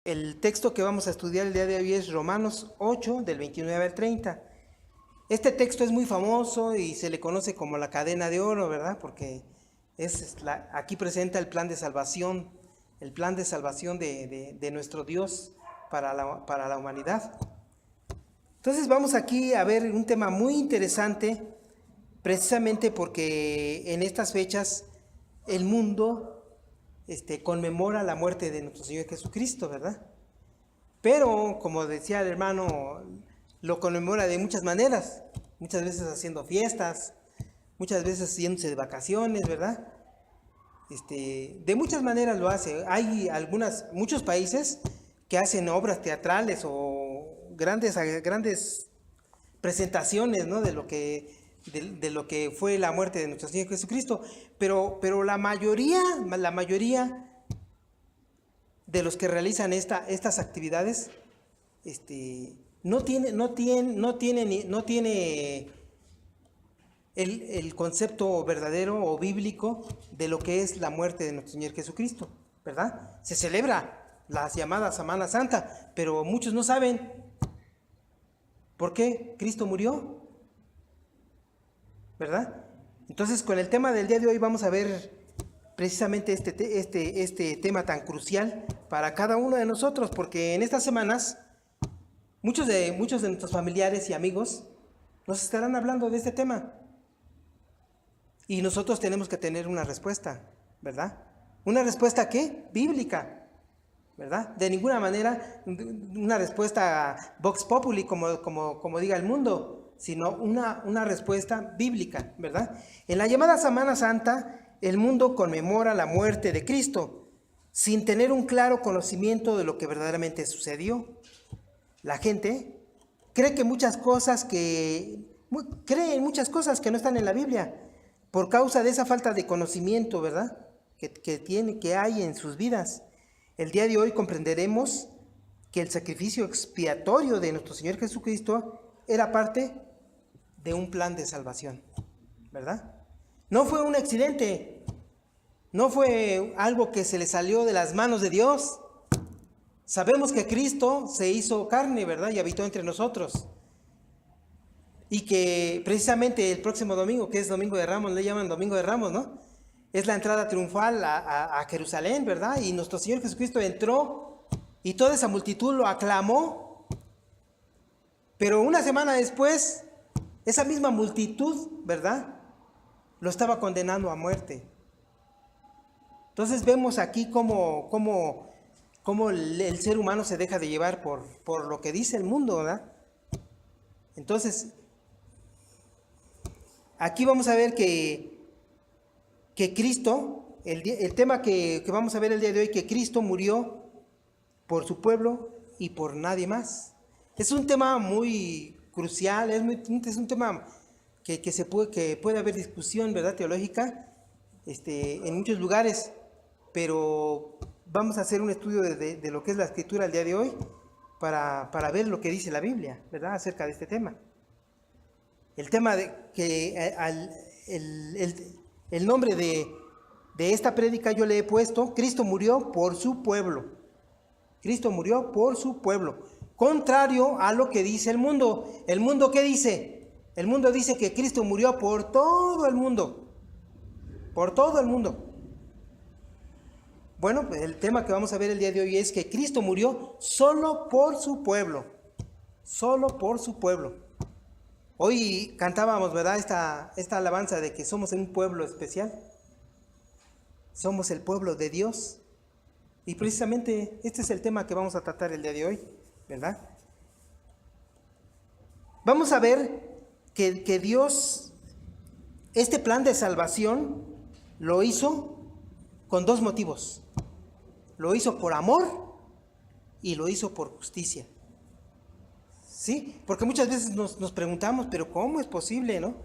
El texto que vamos a estudiar el día de hoy es Romanos 8, del 29 al 30. Este texto es muy famoso y se le conoce como la cadena de oro, ¿verdad? Porque aquí presenta el plan de salvación de nuestro Dios para la humanidad. Entonces vamos aquí a ver un tema muy interesante, precisamente porque en estas fechas el mundo conmemora la muerte de nuestro Señor Jesucristo, ¿verdad? Pero, como decía el hermano, lo conmemora de muchas maneras, muchas veces haciendo fiestas, muchas veces yéndose de vacaciones, ¿verdad? De muchas maneras lo hace. Hay muchos países que hacen obras teatrales o grandes presentaciones, ¿no? de lo que fue la muerte de nuestro Señor Jesucristo, pero la mayoría de los que realizan estas actividades no tiene el concepto verdadero o bíblico de lo que es la muerte de nuestro Señor Jesucristo, ¿verdad? Se celebra las llamadas Semana Santa, pero muchos no saben por qué Cristo murió, ¿verdad? Entonces, con el tema del día de hoy vamos a ver precisamente este tema tan crucial para cada uno de nosotros, porque en estas semanas muchos de nuestros familiares y amigos nos estarán hablando de este tema y nosotros tenemos que tener una respuesta, ¿verdad? Una respuesta ¿qué? Bíblica, ¿verdad? De ninguna manera una respuesta vox populi como diga el mundo, sino una respuesta bíblica, ¿verdad? En la llamada Semana Santa, el mundo conmemora la muerte de Cristo sin tener un claro conocimiento de lo que verdaderamente sucedió. La gente cree en muchas cosas que no están en la Biblia por causa de esa falta de conocimiento, ¿verdad? Que hay en sus vidas. El día de hoy comprenderemos que el sacrificio expiatorio de nuestro Señor Jesucristo era parte de un plan de salvación, ¿verdad? No fue un accidente, no fue algo que se le salió de las manos de Dios. Sabemos que Cristo se hizo carne, ¿verdad? Y habitó entre nosotros. Y que precisamente el próximo domingo, que es Domingo de Ramos, le llaman Domingo de Ramos, ¿no? Es la entrada triunfal a Jerusalén, ¿verdad? Y nuestro Señor Jesucristo entró y toda esa multitud lo aclamó. Pero una semana después, esa misma multitud, ¿verdad?, lo estaba condenando a muerte. Entonces vemos aquí cómo el ser humano se deja de llevar por lo que dice el mundo, ¿verdad? Entonces, aquí vamos a ver que Cristo, el tema que vamos a ver el día de hoy, que Cristo murió por su pueblo y por nadie más. Es un tema muy crucial, es un tema que puede haber discusión, ¿verdad?, teológica en muchos lugares, pero vamos a hacer un estudio de lo que es la Escritura el día de hoy para ver lo que dice la Biblia, ¿verdad?, acerca de este tema. El tema de que el nombre de esta prédica yo le he puesto: Cristo murió por su pueblo. Cristo murió por su pueblo, contrario a lo que dice el mundo. ¿El mundo qué dice? El mundo dice que Cristo murió por todo el mundo. Por todo el mundo. Bueno, pues el tema que vamos a ver el día de hoy es que Cristo murió solo por su pueblo. Solo por su pueblo. Hoy cantábamos, ¿verdad?, esta alabanza de que somos un pueblo especial. Somos el pueblo de Dios. Y precisamente este es el tema que vamos a tratar el día de hoy, ¿verdad? Vamos a ver que Dios, este plan de salvación, lo hizo con dos motivos. Lo hizo por amor y lo hizo por justicia. ¿Sí? Porque muchas veces nos preguntamos, pero ¿cómo es posible, no?,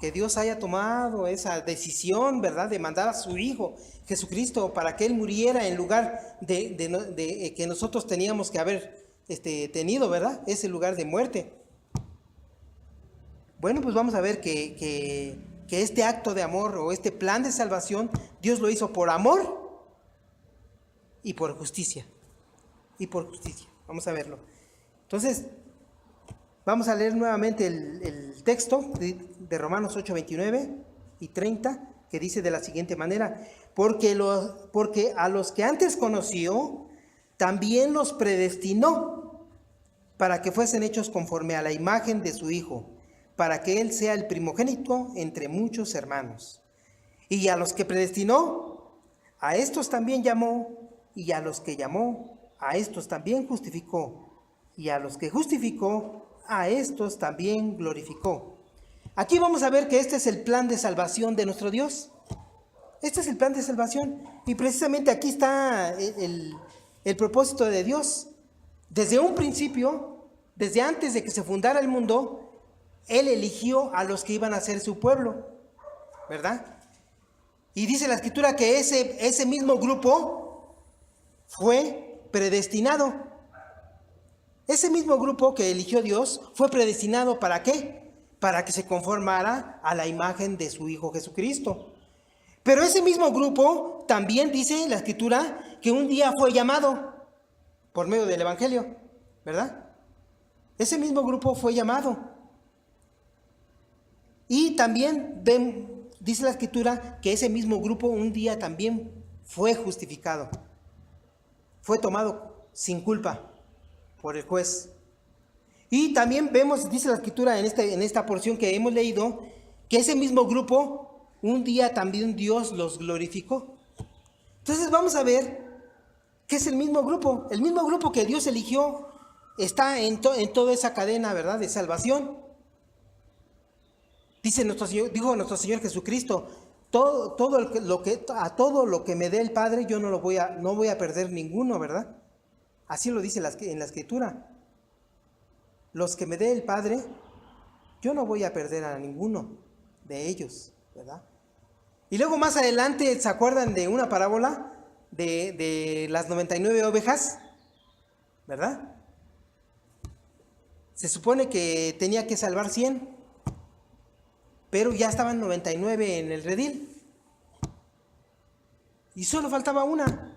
que Dios haya tomado esa decisión, ¿verdad?, de mandar a su Hijo Jesucristo para que Él muriera en lugar de que nosotros teníamos que haber tenido, ¿verdad?, ese lugar de muerte. Bueno, pues vamos a ver que este acto de amor o este plan de salvación, Dios lo hizo por amor y por justicia. y por justicia. Vamos a verlo. Entonces, vamos a leer nuevamente el texto de Romanos 8, 29 y 30, que dice de la siguiente manera: porque a los que antes conoció, también los predestinó para que fuesen hechos conforme a la imagen de su Hijo, para que Él sea el primogénito entre muchos hermanos. Y a los que predestinó, a estos también llamó, y a los que llamó, a estos también justificó, y a los que justificó, a estos también glorificó. Aquí vamos a ver que este es el plan de salvación de nuestro Dios. Este es el plan de salvación. Y precisamente aquí está el propósito de Dios. Desde un principio, desde antes de que se fundara el mundo, Él eligió a los que iban a ser su pueblo, ¿verdad? Y dice la Escritura que ese mismo grupo fue predestinado. Ese mismo grupo que eligió Dios fue predestinado ¿para qué? Para que se conformara a la imagen de su Hijo Jesucristo. Pero ese mismo grupo también dice la Escritura que un día fue llamado por medio del Evangelio, ¿verdad? Ese mismo grupo fue llamado. Y también dice la Escritura que ese mismo grupo un día también fue justificado. Fue tomado sin culpa por el juez. Y también vemos, dice la Escritura en esta porción que hemos leído, que ese mismo grupo un día también Dios los glorificó. Entonces vamos a ver que es el mismo grupo que Dios eligió, está en toda esa cadena, ¿verdad?, de salvación. Dijo nuestro Señor Jesucristo: a todo lo que me dé el Padre, yo no voy a perder ninguno, ¿verdad? Así lo dice en la Escritura. Los que me dé el Padre, yo no voy a perder a ninguno de ellos, ¿verdad? Y luego más adelante, ¿se acuerdan de una parábola de las 99 ovejas? ¿Verdad? Se supone que tenía que salvar 100, pero ya estaban 99 en el redil. Y solo faltaba una.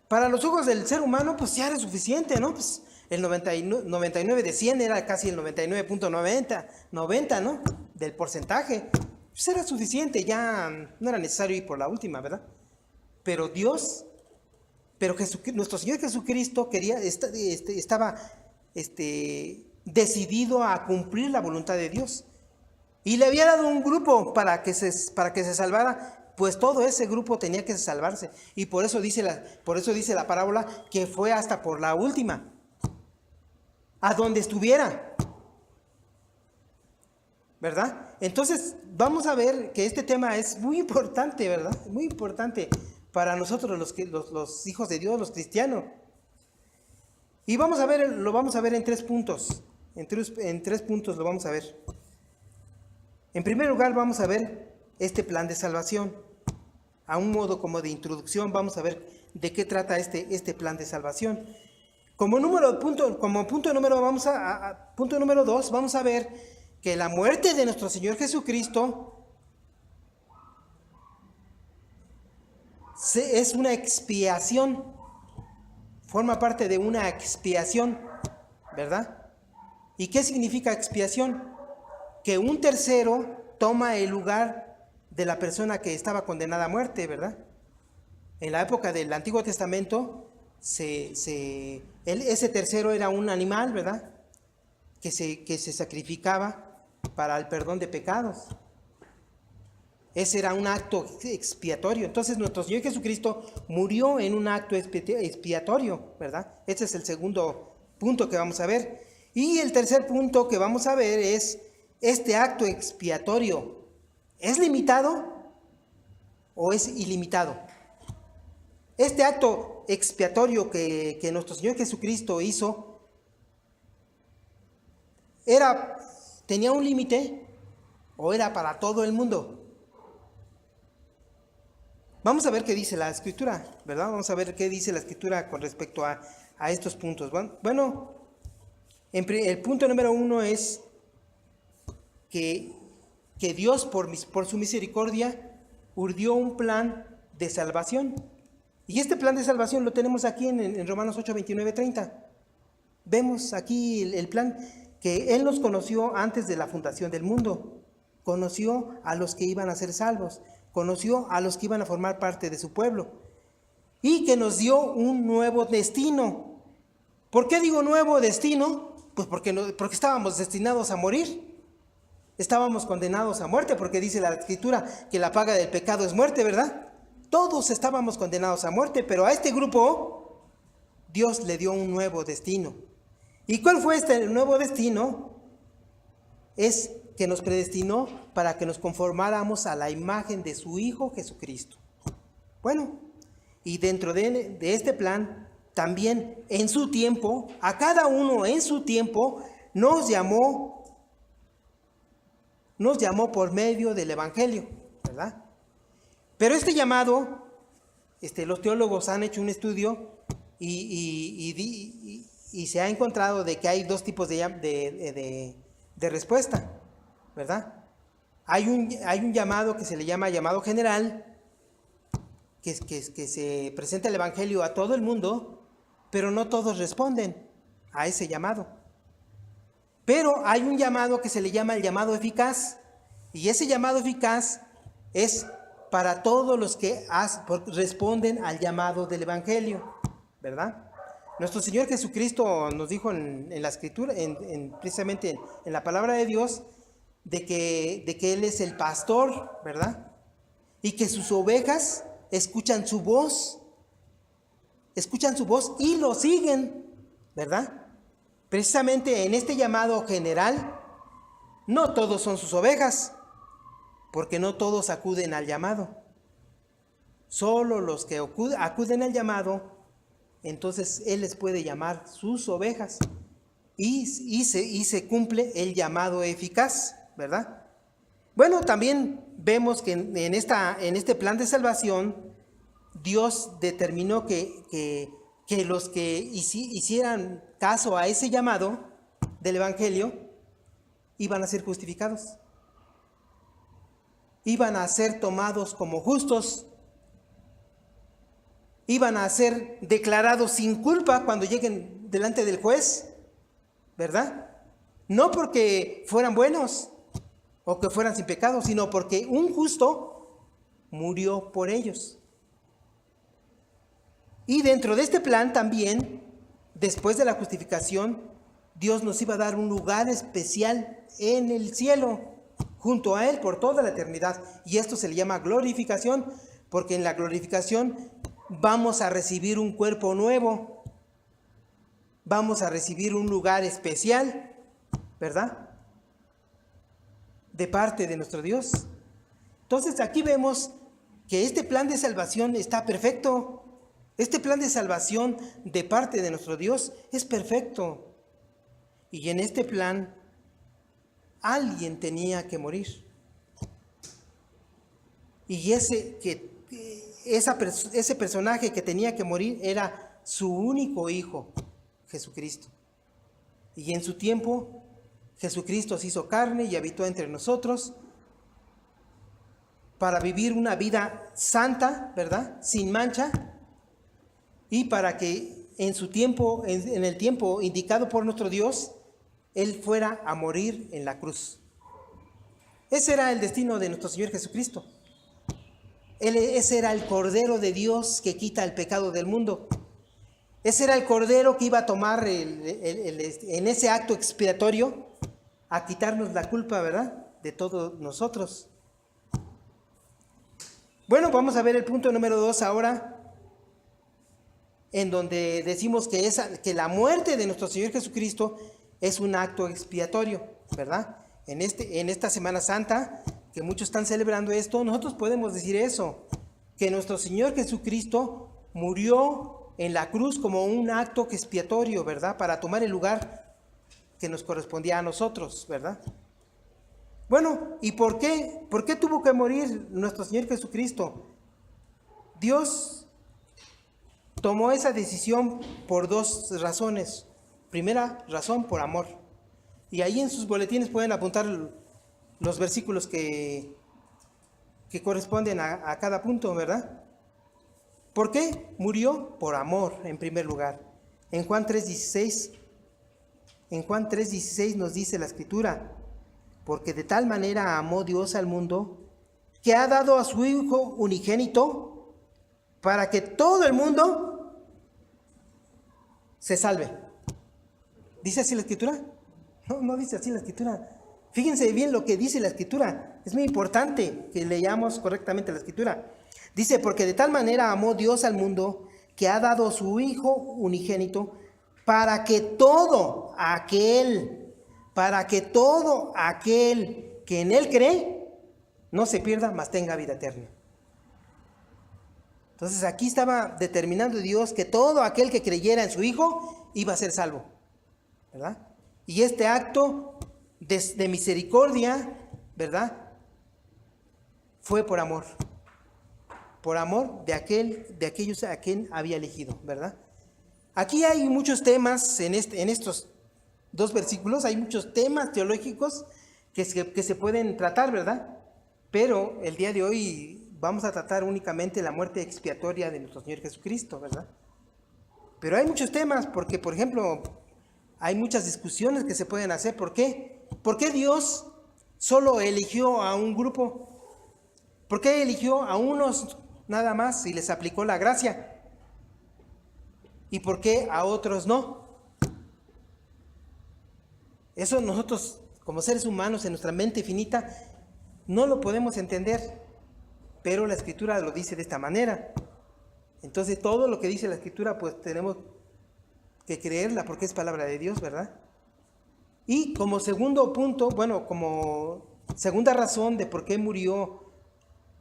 Para los ojos del ser humano, pues ya era suficiente, ¿no? Pues el 99 de 100 era casi el 99.90, ¿no? Del porcentaje. Pues era suficiente, ya no era necesario ir por la última, ¿verdad? Pero nuestro Señor Jesucristo estaba decidido a cumplir la voluntad de Dios. Y le había dado un grupo para que se salvara, pues todo ese grupo tenía que salvarse. Y por eso dice la parábola que fue hasta por la última, a donde estuviera, ¿verdad? Entonces vamos a ver que este tema es muy importante, ¿verdad? Muy importante para nosotros los hijos de Dios, los cristianos. Y lo vamos a ver en 3 puntos. En 3 puntos lo vamos a ver. En primer lugar, vamos a ver este plan de salvación. A un modo como de introducción, vamos a ver de qué trata este plan de salvación. Como punto número 2, vamos a ver que la muerte de nuestro Señor Jesucristo es una expiación, forma parte de una expiación, ¿verdad? ¿Y qué significa expiación? Que un tercero toma el lugar de la persona que estaba condenada a muerte, ¿verdad? En la época del Antiguo Testamento, ese tercero era un animal, ¿verdad?, que se sacrificaba para el perdón de pecados. Ese era un acto expiatorio. Entonces nuestro Señor Jesucristo murió en un acto expiatorio, ¿verdad? Este es el segundo punto que vamos a ver. Y el tercer punto que vamos a ver es: ¿este acto expiatorio es limitado o es ilimitado? Este acto expiatorio que nuestro Señor Jesucristo hizo, ¿tenía un límite o era para todo el mundo? Vamos a ver qué dice la Escritura, ¿verdad? Vamos a ver qué dice la Escritura con respecto a estos puntos. Bueno, el punto número 1 es que Dios por su misericordia urdió un plan de salvación. Y este plan de salvación lo tenemos aquí en Romanos 8, 29, 30. Vemos aquí el plan que Él nos conoció antes de la fundación del mundo. Conoció a los que iban a ser salvos. Conoció a los que iban a formar parte de su pueblo. Y que nos dio un nuevo destino. ¿Por qué digo nuevo destino? Pues porque estábamos destinados a morir. Estábamos condenados a muerte, porque dice la Escritura que la paga del pecado es muerte, ¿verdad? Todos estábamos condenados a muerte, pero a este grupo Dios le dio un nuevo destino. ¿Y cuál fue este nuevo destino? Es que nos predestinó para que nos conformáramos a la imagen de su Hijo Jesucristo. Bueno, y dentro de este plan, también en su tiempo, a cada uno en su tiempo, nos llamó por medio del Evangelio, ¿verdad? Pero este llamado, los teólogos han hecho un estudio y se ha encontrado de que hay dos tipos de respuesta, ¿verdad? Hay un llamado que se le llama llamado general, que se presenta el Evangelio a todo el mundo, pero no todos responden a ese llamado. Pero hay un llamado que se le llama el llamado eficaz, y ese llamado eficaz es para todos los que responden al llamado del Evangelio, ¿verdad? Nuestro Señor Jesucristo nos dijo en la Escritura, precisamente en la palabra de Dios, de que Él es el pastor, ¿verdad? Y que sus ovejas escuchan su voz y lo siguen, ¿verdad? Precisamente en este llamado general, no todos son sus ovejas, porque no todos acuden al llamado. Solo los que acuden al llamado, entonces Él les puede llamar sus ovejas. Y se cumple el llamado eficaz, ¿verdad? Bueno, también vemos que en este plan de salvación, Dios determinó que los que hicieran caso a ese llamado del Evangelio iban a ser justificados. Iban a ser tomados como justos. Iban a ser declarados sin culpa cuando lleguen delante del juez, ¿verdad? No porque fueran buenos o que fueran sin pecado, sino porque un justo murió por ellos. Y dentro de este plan también, después de la justificación, Dios nos iba a dar un lugar especial en el cielo, junto a Él por toda la eternidad. Y esto se le llama glorificación, porque en la glorificación vamos a recibir un cuerpo nuevo, vamos a recibir un lugar especial, ¿verdad? De parte de nuestro Dios. Entonces aquí vemos que este plan de salvación está perfecto. Este plan de salvación de parte de nuestro Dios es perfecto. Y en este plan alguien tenía que morir. Y ese personaje que tenía que morir era su único hijo, Jesucristo. Y en su tiempo, Jesucristo se hizo carne y habitó entre nosotros para vivir una vida santa, ¿verdad? Sin mancha, y para que en su tiempo, en el tiempo indicado por nuestro Dios, Él fuera a morir en la cruz. Ese era el destino de nuestro Señor Jesucristo. Ese era el Cordero de Dios que quita el pecado del mundo. Ese era el Cordero que iba a tomar en ese acto expiatorio a quitarnos la culpa, ¿verdad?, de todos nosotros. Bueno, vamos a ver el punto número 2 ahora, en donde decimos que la muerte de nuestro Señor Jesucristo es un acto expiatorio, ¿verdad? En esta Semana Santa, que muchos están celebrando esto, nosotros podemos decir eso, que nuestro Señor Jesucristo murió en la cruz como un acto expiatorio, ¿verdad? Para tomar el lugar que nos correspondía a nosotros, ¿verdad? Bueno, ¿y por qué? ¿Por qué tuvo que morir nuestro Señor Jesucristo? Dios tomó esa decisión por dos razones. Primera razón, por amor. Y ahí en sus boletines pueden apuntar los versículos que corresponden a cada punto, ¿verdad? ¿Por qué? Murió por amor, en primer lugar. En Juan 3:16 nos dice la Escritura, porque de tal manera amó Dios al mundo, que ha dado a su Hijo unigénito, para que todo el mundo se salve. ¿Dice así la Escritura? No, no dice así la Escritura. Fíjense bien lo que dice la Escritura. Es muy importante que leamos correctamente la Escritura. Dice, porque de tal manera amó Dios al mundo, que ha dado a su Hijo unigénito, para que todo aquel que en Él cree, no se pierda, mas tenga vida eterna. Entonces aquí estaba determinando Dios que todo aquel que creyera en su Hijo iba a ser salvo, ¿verdad? Y este acto de misericordia, ¿verdad? Fue por amor de aquellos a quien había elegido, ¿verdad? Aquí hay muchos temas en estos dos versículos, hay muchos temas teológicos que se pueden tratar, ¿verdad? Pero el día de hoy vamos a tratar únicamente la muerte expiatoria de nuestro Señor Jesucristo, ¿verdad? Pero hay muchos temas, porque, por ejemplo, hay muchas discusiones que se pueden hacer. ¿Por qué? ¿Por qué Dios solo eligió a un grupo? ¿Por qué eligió a unos nada más y les aplicó la gracia? ¿Y por qué a otros no? Eso nosotros, como seres humanos, en nuestra mente finita, no lo podemos entender, pero la Escritura lo dice de esta manera. Entonces, todo lo que dice la Escritura, pues tenemos que creerla, porque es palabra de Dios, ¿verdad? Y como segundo punto, como segunda razón de por qué murió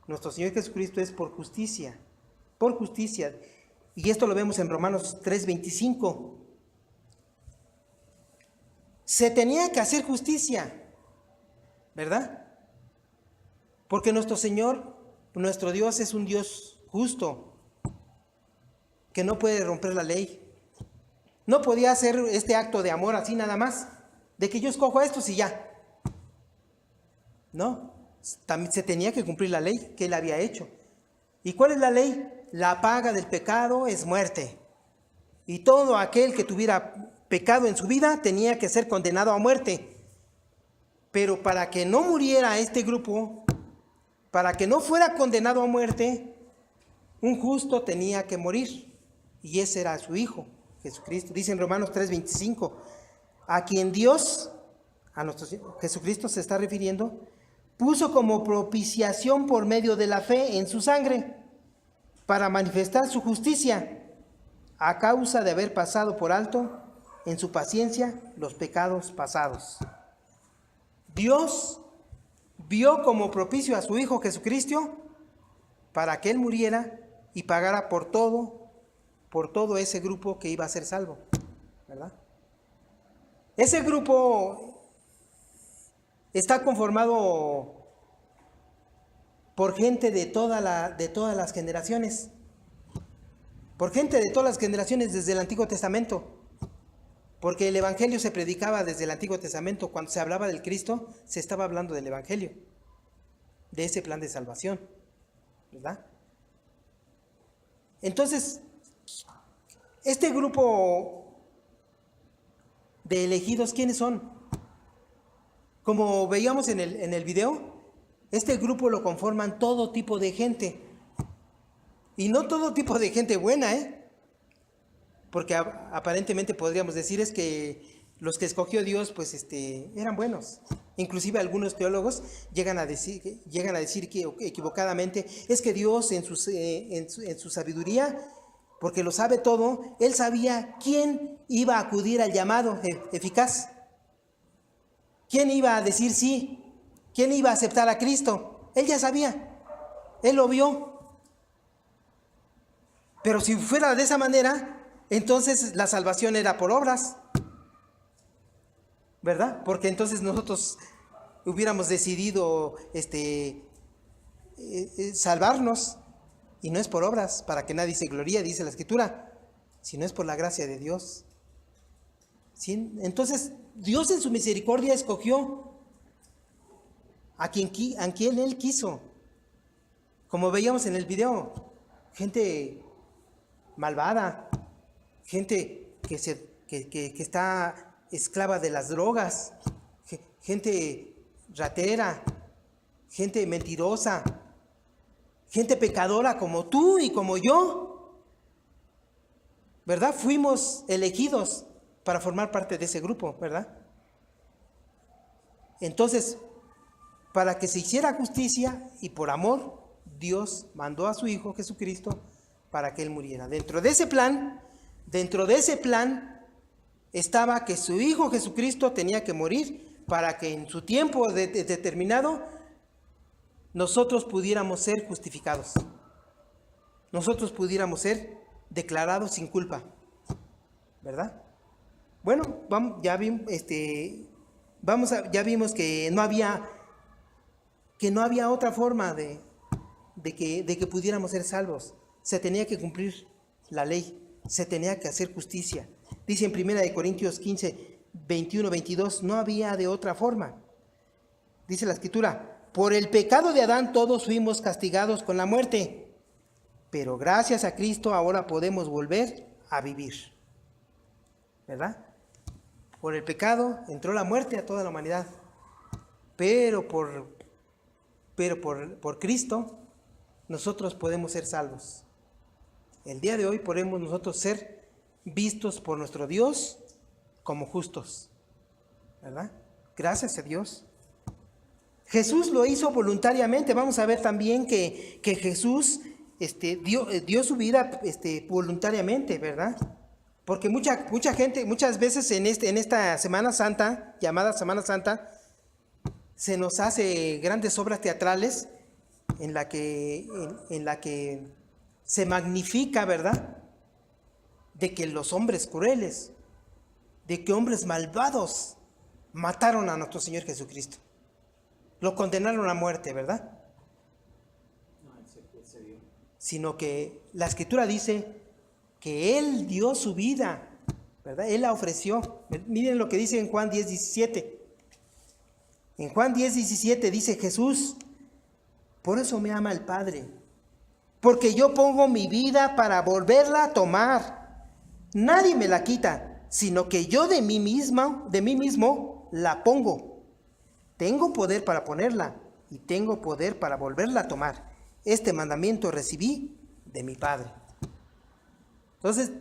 nuestro Señor Jesucristo, es por justicia. Por justicia. Y esto lo vemos en Romanos 3:25. Se tenía que hacer justicia, ¿verdad? Porque nuestro Señor, nuestro Dios, es un Dios justo, que no puede romper la ley. No podía hacer este acto de amor así nada más, de que yo escojo a estos y ya. No, también se tenía que cumplir la ley que Él había hecho. ¿Y cuál es la ley? La paga del pecado es muerte. Y todo aquel que tuviera pecado en su vida tenía que ser condenado a muerte. Pero para que no muriera este grupo, para que no fuera condenado a muerte, un justo tenía que morir. Y ese era su Hijo, Jesucristo. Dice en Romanos 3:25, a quien Dios, a nuestro Jesucristo se está refiriendo, puso como propiciación por medio de la fe en su sangre, para manifestar su justicia, a causa de haber pasado por alto en su paciencia los pecados pasados. Dios vio como propicio a su Hijo Jesucristo para que Él muriera y pagara por todo ese grupo que iba a ser salvo, ¿verdad? Ese grupo está conformado por gente de todas las generaciones, por gente de todas las generaciones desde el Antiguo Testamento, porque el Evangelio se predicaba desde el Antiguo Testamento. Cuando se hablaba del Cristo, se estaba hablando del Evangelio, de ese plan de salvación, ¿verdad? Entonces, este grupo de elegidos, ¿quiénes son? Como veíamos en el video, este grupo lo conforman todo tipo de gente. Y no todo tipo de gente buena, porque aparentemente podríamos decir es que los que escogió Dios, pues eran buenos. Inclusive algunos teólogos llegan a decir que equivocadamente es que Dios en su sabiduría, porque lo sabe todo, Él sabía quién iba a acudir al llamado eficaz, quién iba a decir sí, quién iba a aceptar a Cristo. Él ya sabía, Él lo vio. Pero si fuera de esa manera, entonces la salvación era por obras, ¿verdad? Porque entonces nosotros hubiéramos decidido salvarnos, y no es por obras, para que nadie se gloríe, dice la Escritura, sino es por la gracia de Dios. ¿Sí? Entonces, Dios en su misericordia escogió a quien Él quiso. Como veíamos en el video, gente malvada, gente que está esclava de las drogas, gente ratera, gente mentirosa, gente pecadora como tú y como yo, ¿verdad? Fuimos elegidos para formar parte de ese grupo, ¿verdad? Entonces, para que se hiciera justicia y por amor, Dios mandó a su Hijo Jesucristo para que Él muriera. Dentro de ese plan estaba que su Hijo Jesucristo tenía que morir para que en su tiempo determinado nosotros pudiéramos ser justificados. Nosotros pudiéramos ser declarados sin culpa, ¿verdad? Bueno, ya vimos que no había otra forma de que pudiéramos ser salvos. Se tenía que cumplir la ley, se tenía que hacer justicia. Dice en 1 Corintios 15, 21, 22, no había de otra forma. Dice la Escritura, por el pecado de Adán todos fuimos castigados con la muerte, pero gracias a Cristo ahora podemos volver a vivir, ¿verdad? Por el pecado entró la muerte a toda la humanidad, pero por Cristo nosotros podemos ser salvos. El día de hoy podemos nosotros ser vistos por nuestro Dios como justos, ¿verdad? Gracias a Dios. Jesús lo hizo voluntariamente. Vamos a ver también que Jesús dio su vida voluntariamente, ¿verdad? Porque mucha gente, muchas veces en esta Semana Santa, llamada Semana Santa, se nos hace grandes obras teatrales en la que se magnifica, ¿verdad?, de que los hombres crueles, de que hombres malvados mataron a nuestro Señor Jesucristo. Lo condenaron a muerte, ¿verdad? No, él se dio. Sino que la Escritura dice que Él dio su vida, ¿verdad? Él la ofreció. Miren lo que dice en Juan 10, 17. En Juan 10, 17 dice Jesús, por eso me ama el Padre, porque yo pongo mi vida para volverla a tomar. Nadie me la quita, sino que yo de mí mismo la pongo. Tengo poder para ponerla y tengo poder para volverla a tomar. Este mandamiento recibí de mi Padre. Entonces,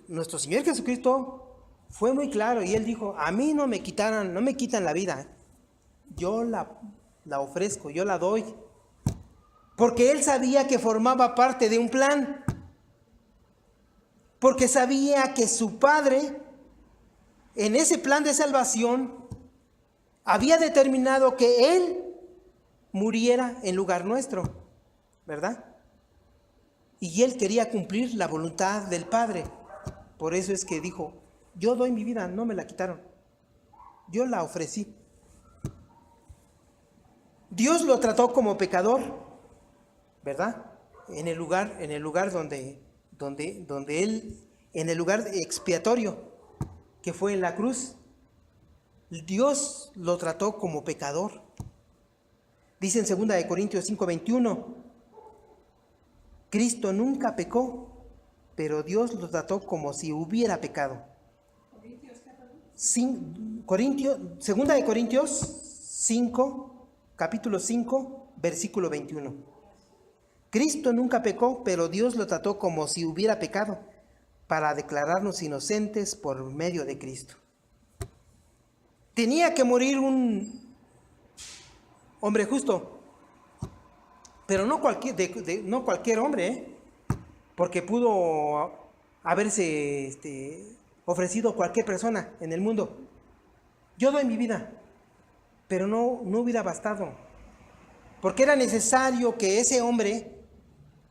nuestro Señor Jesucristo fue muy claro y Él dijo, a mí no me quitan la vida. Yo la ofrezco, yo la doy. Porque Él sabía que formaba parte de un plan. Porque sabía que su Padre, en ese plan de salvación, había determinado que Él muriera en lugar nuestro, ¿verdad? Y Él quería cumplir la voluntad del Padre. Por eso es que dijo, yo doy mi vida, no me la quitaron. Yo la ofrecí. Dios lo trató como pecador, ¿verdad? En el lugar donde Él, en el lugar expiatorio, que fue en la cruz, Dios lo trató como pecador. Dice en 2 Corintios 5:21, Cristo nunca pecó, pero Dios lo trató como si hubiera pecado. 2 Corintios 5, capítulo 5, versículo 21. Cristo nunca pecó, pero Dios lo trató como si hubiera pecado, para declararnos inocentes por medio de Cristo. Tenía que morir un hombre justo, pero no cualquier hombre, porque pudo haberse ofrecido cualquier persona en el mundo. Yo doy mi vida, pero no hubiera bastado, porque era necesario que ese hombre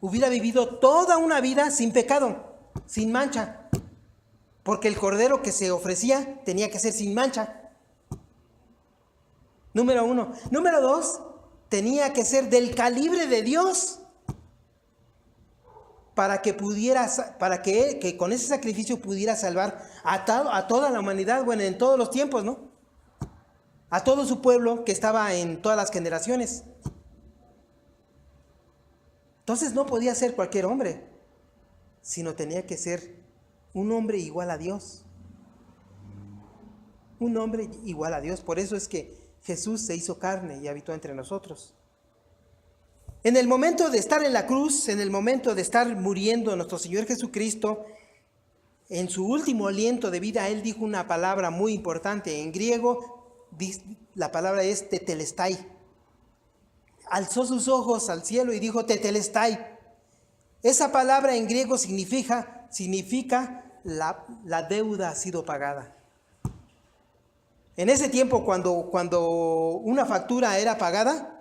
hubiera vivido toda una vida sin pecado, sin mancha, porque el cordero que se ofrecía tenía que ser sin mancha. Número 1. Número 2, tenía que ser del calibre de Dios para que con ese sacrificio pudiera salvar a toda la humanidad, bueno, en todos los tiempos, ¿no? A todo su pueblo que estaba en todas las generaciones. Entonces no podía ser cualquier hombre. sino tenía que ser un hombre igual a Dios. Un hombre igual a Dios. Por eso es que Jesús se hizo carne y habitó entre nosotros. En el momento de estar en la cruz, en el momento de estar muriendo nuestro Señor Jesucristo, en su último aliento de vida, Él dijo una palabra muy importante. En griego, la palabra es tetelestai. Alzó sus ojos al cielo y dijo tetelestai. Esa palabra en griego significa la deuda ha sido pagada. En ese tiempo, cuando una factura era pagada,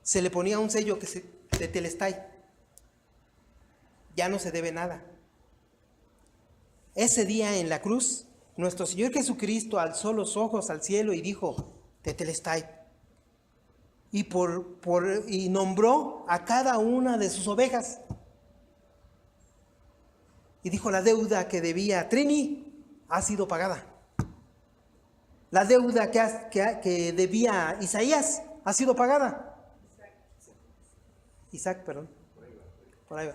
se le ponía un sello de tetelestai. Ya no se debe nada. Ese día en la cruz, nuestro Señor Jesucristo alzó los ojos al cielo y dijo, tetelestai. Y nombró a cada una de sus ovejas. Y dijo, la deuda que debía Trini ha sido pagada. La deuda que debía Isaías ha sido pagada. Isaac, perdón. Por ahí va.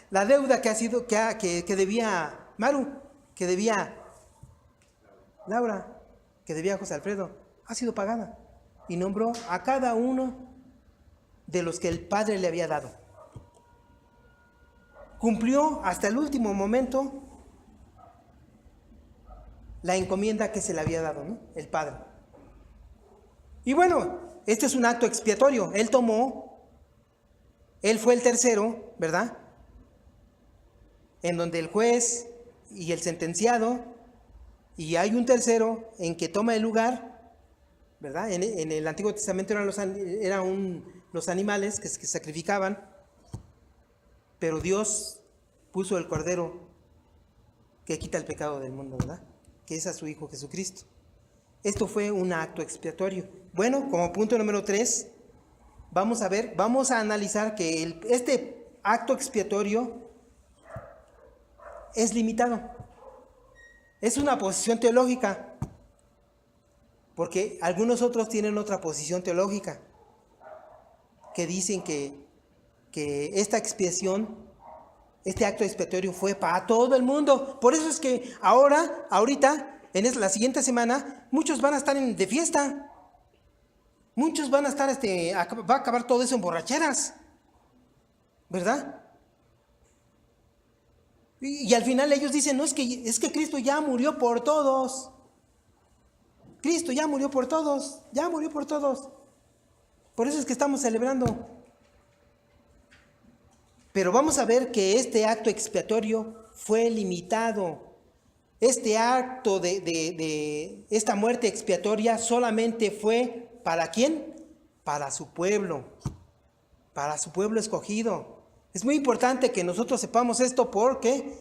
La deuda que debía Maru, que debía Laura, que debía José Alfredo, ha sido pagada. Y nombró a cada uno de los que el Padre le había dado. Cumplió hasta el último momento la encomienda que se le había dado, ¿no? El Padre. Y bueno, este es un acto expiatorio. Él fue el tercero, ¿verdad? En donde el juez y el sentenciado, y hay un tercero en que toma el lugar, ¿verdad? En el Antiguo Testamento eran los animales que se sacrificaban, pero Dios puso el Cordero que quita el pecado del mundo, ¿verdad? Que es a su Hijo Jesucristo. Esto fue un acto expiatorio. Bueno, como punto número 3, vamos a analizar que este acto expiatorio es limitado. Es una posición teológica, porque algunos otros tienen otra posición teológica, que dicen que esta expiación, este acto expiatorio fue para todo el mundo. Por eso es que ahorita, en la siguiente semana, muchos van a estar de fiesta. Muchos van a estar, va a acabar todo eso en borracheras, ¿verdad? Y al final ellos dicen, no, es que Cristo ya murió por todos. Cristo ya murió por todos, ya murió por todos. Por eso es que estamos celebrando. Pero vamos a ver que este acto expiatorio fue limitado. Este acto de esta muerte expiatoria solamente fue ¿para quién? Para su pueblo escogido. Es muy importante que nosotros sepamos esto porque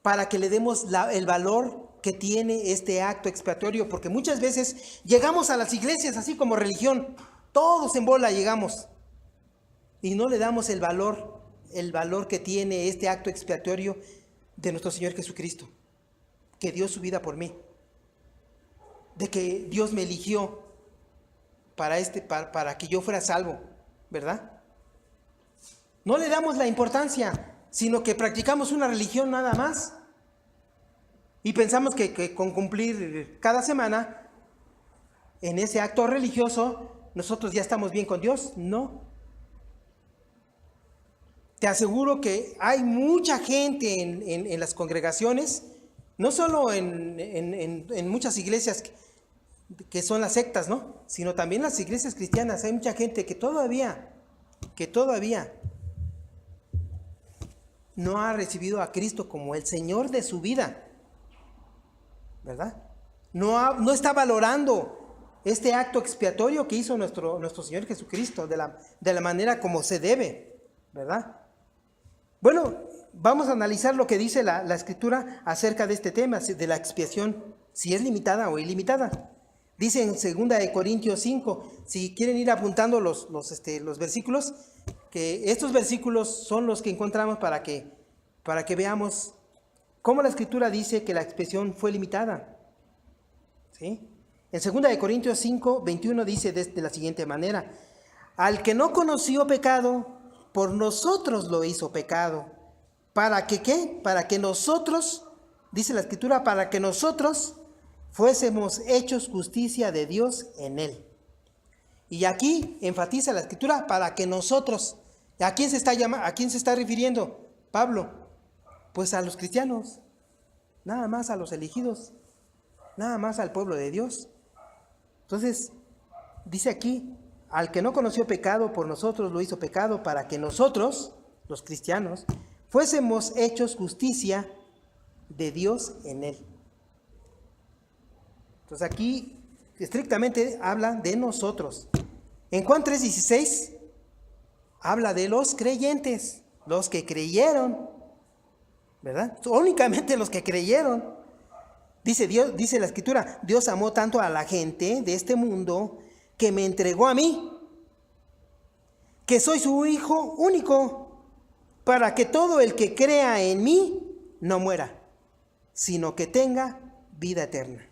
para que le demos el valor que tiene este acto expiatorio, porque muchas veces llegamos a las iglesias así como religión, todos en bola llegamos y no le damos el valor que tiene este acto expiatorio de nuestro Señor Jesucristo, que dio su vida por mí, de que Dios me eligió para que yo fuera salvo, ¿verdad? No le damos la importancia, sino que practicamos una religión nada más y pensamos que con cumplir cada semana en ese acto religioso nosotros ya estamos bien con Dios. No. Te aseguro que hay mucha gente en las congregaciones, no solo en muchas iglesias que son las sectas, ¿no? Sino también las iglesias cristianas. Hay mucha gente que todavía no ha recibido a Cristo como el Señor de su vida, ¿verdad? No está valorando este acto expiatorio que hizo nuestro Señor Jesucristo de la manera como se debe, ¿verdad? Bueno, vamos a analizar lo que dice la Escritura acerca de este tema, de la expiación, si es limitada o ilimitada. Dice en 2 Corintios 5, si quieren ir apuntando los versículos, que estos versículos son los que encontramos para que veamos cómo la Escritura dice que la expiación fue limitada. ¿Sí? En 2 Corintios 5, 21 dice de la siguiente manera: al que no conoció pecado, por nosotros lo hizo pecado. ¿Para que qué? Para que nosotros, dice la Escritura, para que nosotros fuésemos hechos justicia de Dios en él. Y aquí enfatiza la Escritura, para que nosotros. ¿A quién se está refiriendo Pablo? Pues a los cristianos, nada más a los elegidos, nada más al pueblo de Dios. Entonces, dice aquí, al que no conoció pecado, por nosotros lo hizo pecado, para que nosotros, los cristianos, fuésemos hechos justicia de Dios en él. Entonces aquí estrictamente habla de nosotros. En Juan 3:16 habla de los creyentes, los que creyeron, ¿verdad? Únicamente los que creyeron. Dice Dios, dice la Escritura, Dios amó tanto a la gente de este mundo que me entregó a mí, que soy su Hijo único, para que todo el que crea en mí no muera, sino que tenga vida eterna.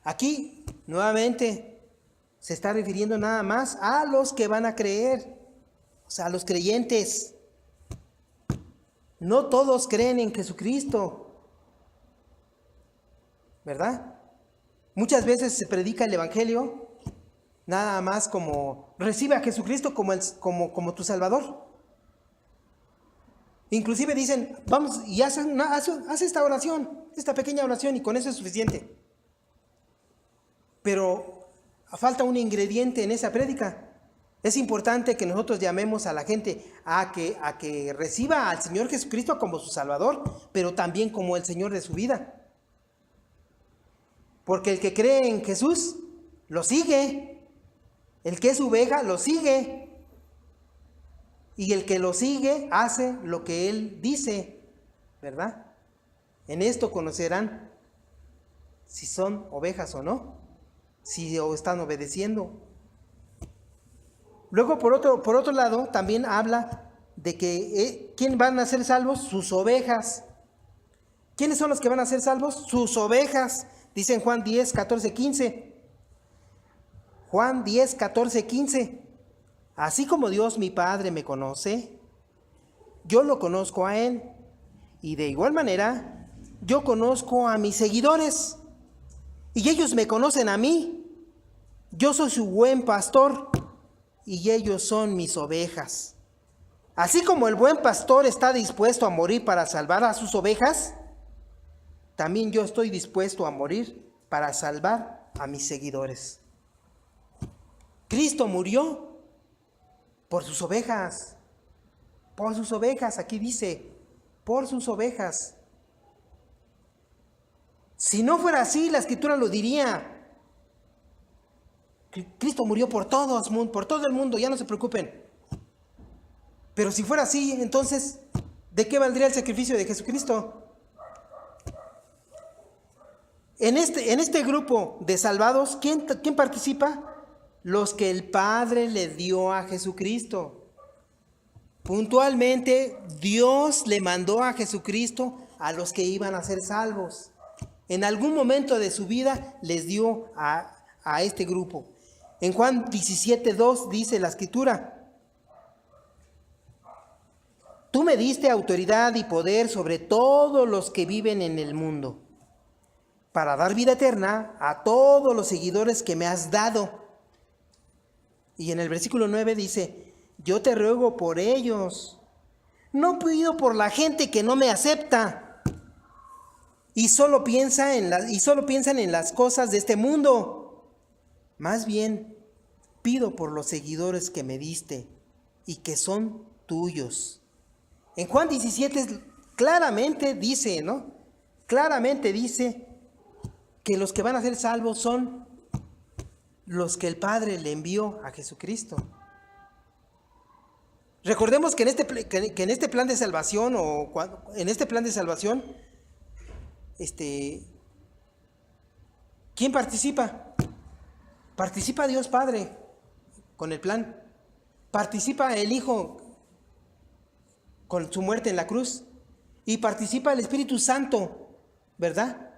Aquí nuevamente se está refiriendo nada más a los que van a creer, o sea, a los creyentes. No todos creen en Jesucristo, ¿verdad? Muchas veces se predica el Evangelio nada más como recibe a Jesucristo como tu Salvador. Inclusive dicen, vamos y haz esta oración, esta pequeña oración, y con eso es suficiente. Pero falta un ingrediente en esa prédica. Es importante que nosotros llamemos a la gente a que reciba al Señor Jesucristo como su Salvador, pero también como el Señor de su vida. Porque el que cree en Jesús lo sigue. El que es su oveja lo sigue. Y el que lo sigue hace lo que Él dice, ¿verdad? En esto conocerán si son ovejas o no, si están obedeciendo. Luego, por otro lado, también habla de que ¿quién van a ser salvos? Sus ovejas. ¿Quiénes son los que van a ser salvos? Sus ovejas. Dice en Juan 10, 14, 15. Juan 10, 14, 15. Así como Dios mi Padre me conoce, yo lo conozco a Él. Y de igual manera, yo conozco a mis seguidores. Y ellos me conocen a mí. Yo soy su buen pastor. Y ellos son mis ovejas. Así como el buen pastor está dispuesto a morir para salvar a sus ovejas, también yo estoy dispuesto a morir para salvar a mis seguidores. Cristo murió por sus ovejas. Por sus ovejas, aquí dice, por sus ovejas. Si no fuera así, la Escritura lo diría. Cristo murió por todo el mundo, ya no se preocupen. Pero si fuera así, entonces, ¿de qué valdría el sacrificio de Jesucristo? En este grupo de salvados, ¿quién participa? Los que el Padre le dio a Jesucristo. Puntualmente, Dios le mandó a Jesucristo a los que iban a ser salvos. En algún momento de su vida les dio a este grupo. En Juan 17:2 dice la Escritura: Tú me diste autoridad y poder sobre todos los que viven en el mundo, para dar vida eterna a todos los seguidores que me has dado. Y en el versículo 9 dice: Yo te ruego por ellos, no pido por la gente que no me acepta y solo piensan en las cosas de este mundo. Más bien, pido por los seguidores que me diste y que son tuyos. En Juan 17 claramente dice, ¿no? Claramente dice que los que van a ser salvos son los que el Padre le envió a Jesucristo. Recordemos que en este plan de salvación, ¿quién participa? Participa Dios Padre con el plan. Participa el Hijo con su muerte en la cruz. Y participa el Espíritu Santo, ¿verdad?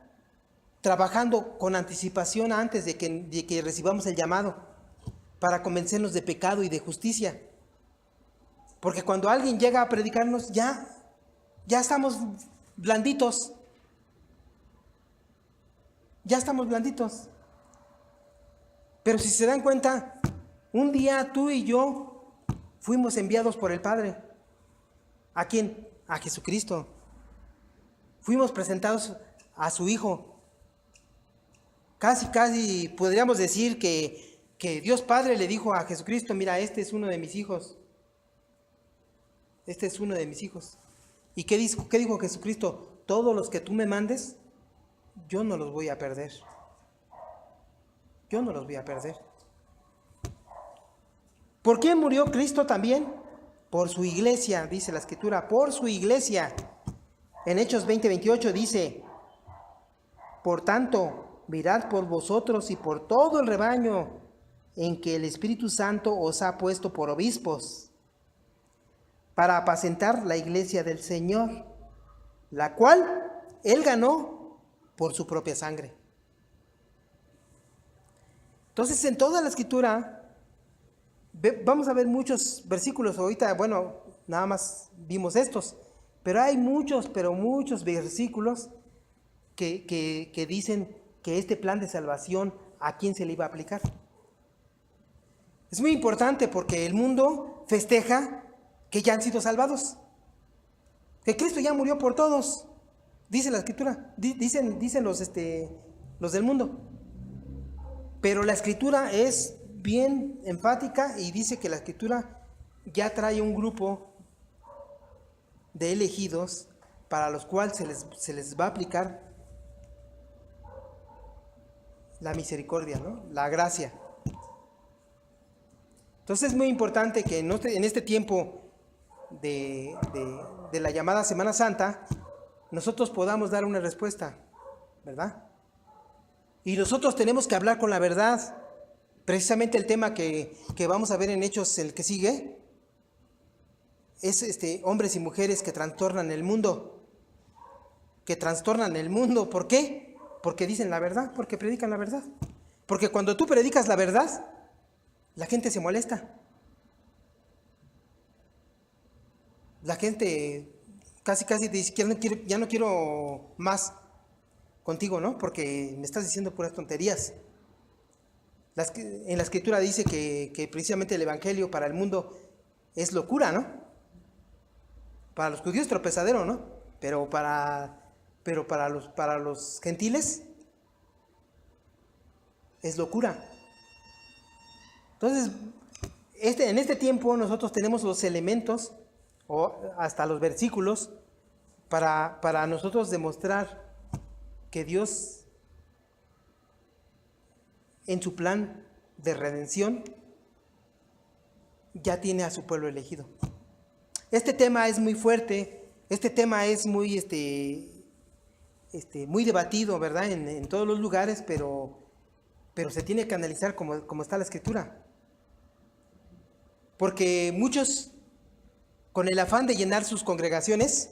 Trabajando con anticipación antes de que recibamos el llamado para convencernos de pecado y de justicia. Porque cuando alguien llega a predicarnos, ya estamos blanditos. Ya estamos blanditos. Pero si se dan cuenta, un día tú y yo fuimos enviados por el Padre. ¿A quién? A Jesucristo. Fuimos presentados a su Hijo. Casi podríamos decir que Dios Padre le dijo a Jesucristo: mira, este es uno de mis hijos. Este es uno de mis hijos. ¿Y qué dijo Jesucristo? Todos los que tú me mandes, yo no los voy a perder. Yo no los voy a perder. ¿Por qué murió Cristo también? Por su iglesia, dice la Escritura, por su iglesia. En Hechos 20:28 dice: por tanto, mirad por vosotros y por todo el rebaño en que el Espíritu Santo os ha puesto por obispos, para apacentar la iglesia del Señor, la cual Él ganó por su propia sangre. Entonces, en toda la Escritura, vamos a ver muchos versículos. Ahorita, bueno, nada más vimos estos, pero hay muchos versículos que dicen que este plan de salvación, ¿a quién se le iba a aplicar? Es muy importante porque el mundo festeja que ya han sido salvados, que Cristo ya murió por todos, dice la Escritura, dicen los del mundo. Pero la Escritura es bien enfática y dice que la Escritura ya trae un grupo de elegidos para los cuales se les va a aplicar la misericordia, ¿no? La gracia. Entonces es muy importante que en este tiempo de la llamada Semana Santa, nosotros podamos dar una respuesta, ¿verdad? Y nosotros tenemos que hablar con la verdad. Precisamente el tema que vamos a ver en Hechos, el que sigue, es hombres y mujeres que trastornan el mundo. Que trastornan el mundo. ¿Por qué? Porque dicen la verdad, porque predican la verdad. Porque cuando tú predicas la verdad, la gente se molesta. La gente casi dice: ya no quiero más contigo, ¿no? Porque me estás diciendo puras tonterías. En la Escritura dice que precisamente el Evangelio para el mundo es locura, ¿no? Para los judíos tropezadero, ¿no? Pero para los gentiles es locura. Entonces, en este tiempo nosotros tenemos los elementos o hasta los versículos para nosotros demostrar que Dios, en su plan de redención, ya tiene a su pueblo elegido. Este tema es muy fuerte, este tema es muy, muy debatido, ¿verdad? En todos los lugares, pero se tiene que analizar como está la Escritura. Porque muchos, con el afán de llenar sus congregaciones,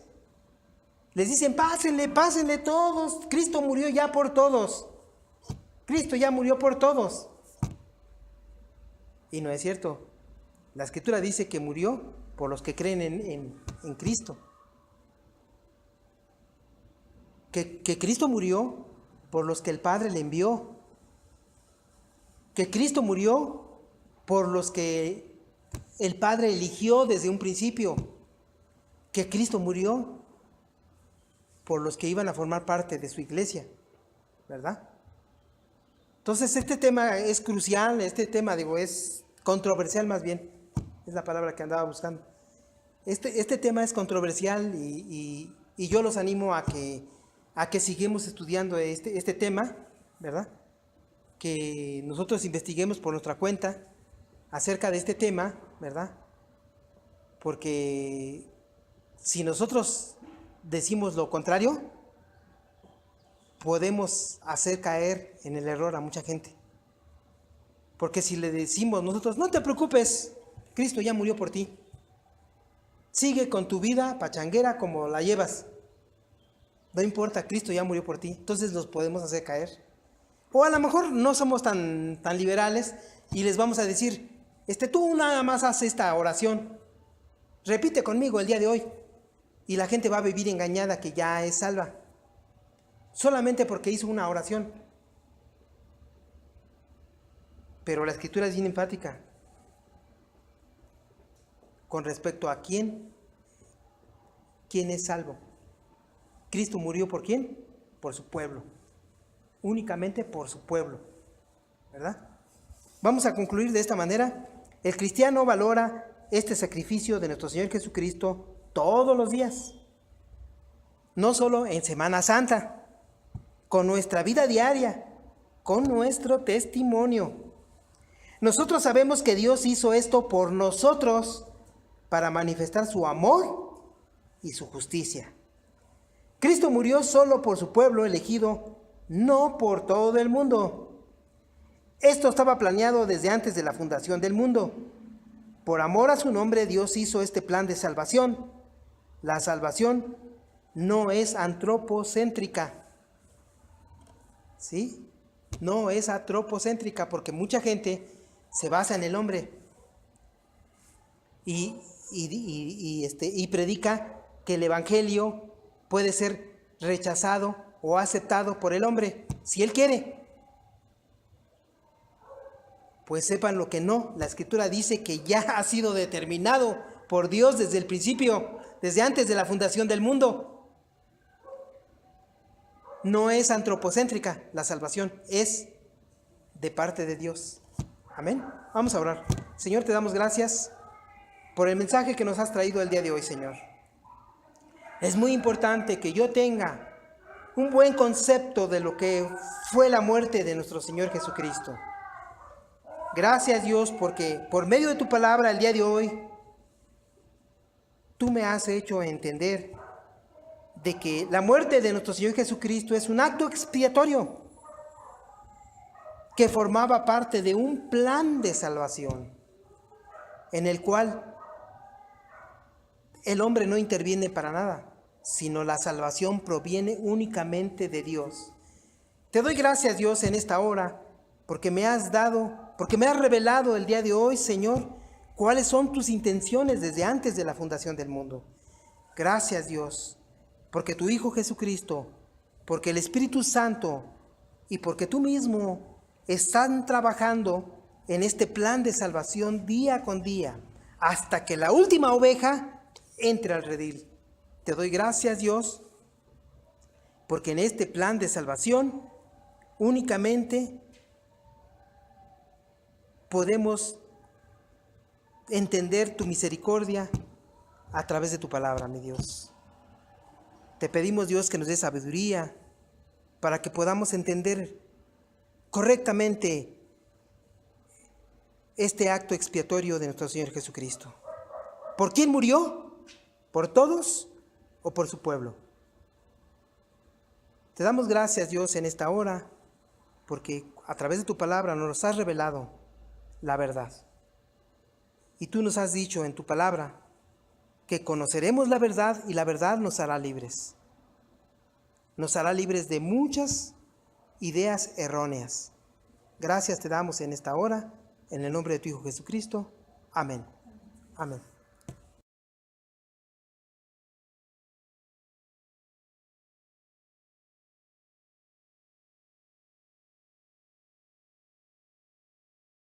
les dicen: pásenle todos, Cristo murió ya por todos. Cristo ya murió por todos. Y no es cierto. La Escritura dice que murió por los que creen en Cristo. Que Cristo murió por los que el Padre le envió. Que Cristo murió por los que el Padre eligió desde un principio. Que Cristo murió por los que iban a formar parte de su iglesia, ¿verdad? Entonces este tema es crucial, este tema, es controversial más bien, es la palabra que andaba buscando. Este tema es controversial y yo los animo a que sigamos estudiando este tema, ¿verdad? Que nosotros investiguemos por nuestra cuenta acerca de este tema, ¿verdad? Porque si nosotros decimos lo contrario, podemos hacer caer en el error a mucha gente. Porque si le decimos nosotros: no te preocupes, Cristo ya murió por ti, sigue con tu vida pachanguera como la llevas, no importa, Cristo ya murió por ti, entonces los podemos hacer caer. O a lo mejor no somos tan liberales y les vamos a decir: tú nada más haz esta oración, Repite conmigo el día de hoy y la gente va a vivir engañada que ya es salva, solamente porque hizo una oración. Pero la Escritura es bien enfática con respecto a quién es salvo. Cristo murió ¿por quién? Por su pueblo, únicamente por su pueblo, ¿verdad? Vamos a concluir de esta manera. El cristiano valora este sacrificio de nuestro Señor Jesucristo todos los días, no solo en Semana Santa, con nuestra vida diaria, con nuestro testimonio. Nosotros sabemos que Dios hizo esto por nosotros para manifestar su amor y su justicia. Cristo murió solo por su pueblo elegido, no por todo el mundo. Esto estaba planeado desde antes de la fundación del mundo. Por amor a su nombre, Dios hizo este plan de salvación. La salvación no es antropocéntrica. ¿Sí? No es antropocéntrica porque mucha gente se basa en el hombre y predica que el evangelio puede ser rechazado o aceptado por el hombre si él quiere. Pues sepan lo que no, la Escritura dice que ya ha sido determinado por Dios desde el principio, desde antes de la fundación del mundo. No es antropocéntrica la salvación, es de parte de Dios. Amén. Vamos a orar. Señor, te damos gracias por el mensaje que nos has traído el día de hoy, Señor. Es muy importante que yo tenga un buen concepto de lo que fue la muerte de nuestro Señor Jesucristo. Gracias, Dios, porque por medio de tu palabra el día de hoy, tú me has hecho entender de que la muerte de nuestro Señor Jesucristo es un acto expiatorio que formaba parte de un plan de salvación en el cual el hombre no interviene para nada, sino la salvación proviene únicamente de Dios. Te doy gracias, Dios, en esta hora, porque me has revelado el día de hoy, Señor, cuáles son tus intenciones desde antes de la fundación del mundo. Gracias, Dios, porque tu Hijo Jesucristo, porque el Espíritu Santo y porque tú mismo están trabajando en este plan de salvación día con día, hasta que la última oveja entre al redil. Te doy gracias, Dios, porque en este plan de salvación únicamente podemos entender tu misericordia a través de tu palabra, mi Dios. Te pedimos, Dios, que nos dé sabiduría para que podamos entender correctamente este acto expiatorio de nuestro Señor Jesucristo. ¿Por quién murió? ¿Por todos o por su pueblo? Te damos gracias, Dios, en esta hora, porque a través de tu palabra nos has revelado la verdad. Y tú nos has dicho en tu palabra que conoceremos la verdad y la verdad nos hará libres. Nos hará libres de muchas ideas erróneas. Gracias te damos en esta hora, en el nombre de tu Hijo Jesucristo. Amén. Amén.